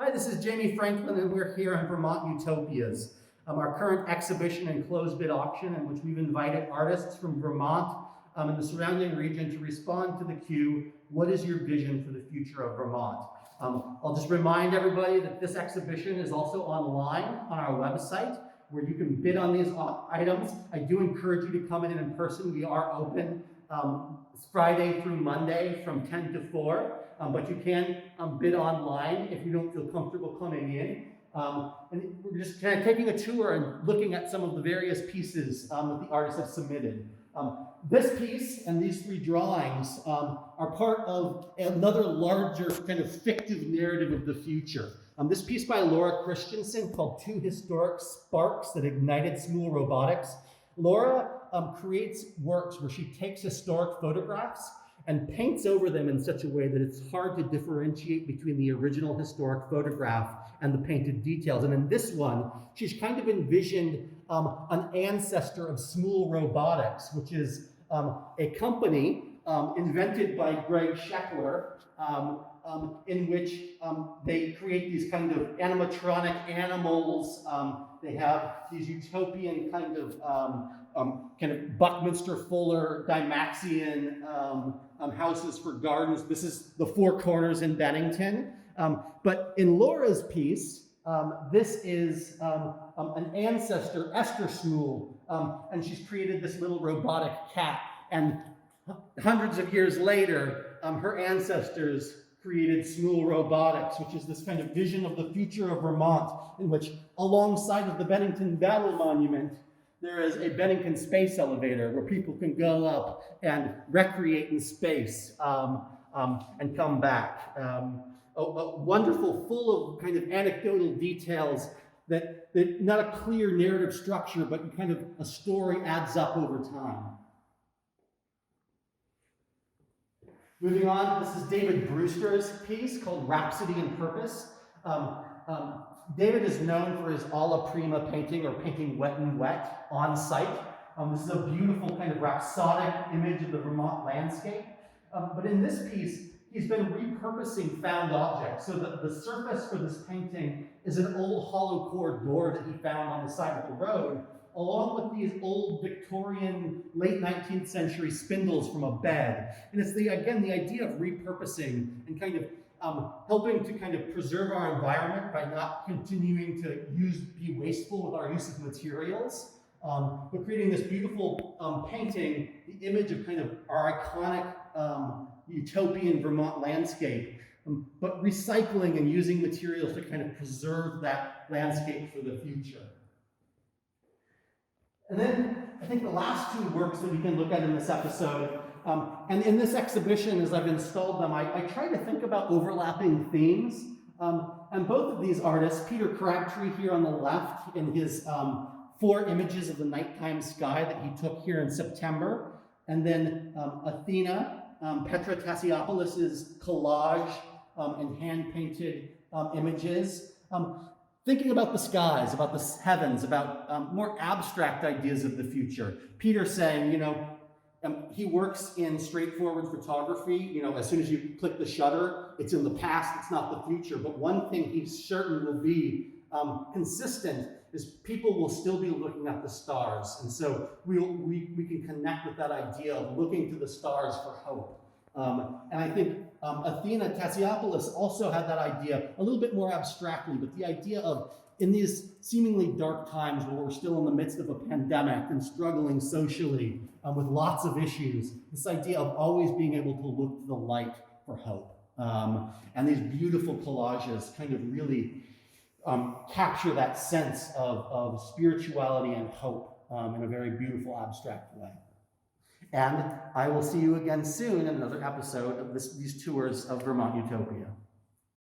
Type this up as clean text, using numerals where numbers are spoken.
Hi, this is Jamie Franklin, and we're here on Vermont Utopias, our current exhibition and closed bid auction in which we've invited artists from Vermont and the surrounding region to respond to the cue, what is your vision for the future of Vermont? I'll just remind everybody that this exhibition is also online on our website where you can bid on these items. I do encourage you to come in person. We are open Friday through Monday from 10 to 4, but you can bid online if you don't feel comfortable coming in. And we're just kind of taking a tour and looking at some of the various pieces that the artists have submitted. This piece and these three drawings are part of another larger kind of fictive narrative of the future. This piece by Laura Christensen called Two Historic Sparks That Ignited Small Robotics. Laura creates works where she takes historic photographs and paints over them in such a way that it's hard to differentiate between the original historic photograph and the painted details. And in this one, she's kind of envisioned an ancestor of Small Robotics, which is a company invented by Greg Scheckler, in which they create these kind of animatronic animals. They have these utopian kind of Buckminster Fuller Dymaxion houses for gardens. This is the Four Corners in Bennington. But in Laura's piece, this is an ancestor, Esther Smool, and she's created this little robotic cat. And hundreds of years later, her ancestors created Small Robotics, which is this kind of vision of the future of Vermont, in which alongside of the Bennington Battle Monument, there is a Bennington space elevator where people can go up and recreate in space and come back. Wonderful, full of kind of anecdotal details that not a clear narrative structure, but kind of a story adds up over time. Moving on, this is David Brewster's piece called Rhapsody and Purpose. David is known for his alla prima painting, or painting wet and wet on site. This is a beautiful kind of rhapsodic image of the Vermont landscape. But in this piece, he's been repurposing found objects. So the surface for this painting is an old hollow core door that he found on the side of the road, along with these old Victorian, late 19th century spindles from a bed. And it's the idea of repurposing and kind of helping to kind of preserve our environment by not continuing to be wasteful with our use of materials, but creating this beautiful painting, the image of kind of our iconic utopian Vermont landscape, but recycling and using materials to kind of preserve that landscape for the future. And then I think the last two works that we can look at in this episode, and in this exhibition, as I've installed them, I try to think about overlapping themes. And both of these artists, Peter Crabtree here on the left in his 4 images of the nighttime sky that he took here in September, and then Athena, Petra Tassiopoulos' collage and hand-painted images. Thinking about the skies, about the heavens, about more abstract ideas of the future. Peter saying, he works in straightforward photography. As soon as you click the shutter, it's in the past, it's not the future. But one thing he's certain will be consistent is people will still be looking at the stars. And so we can connect with that idea of looking to the stars for hope. And I think Athena Tassiopoulos also had that idea a little bit more abstractly, but the idea of, in these seemingly dark times where we're still in the midst of a pandemic and struggling socially with lots of issues, this idea of always being able to look to the light for hope. And these beautiful collages kind of really capture that sense of spirituality and hope in a very beautiful, abstract way. And I will see you again soon in another episode of these tours of Vermont Utopia.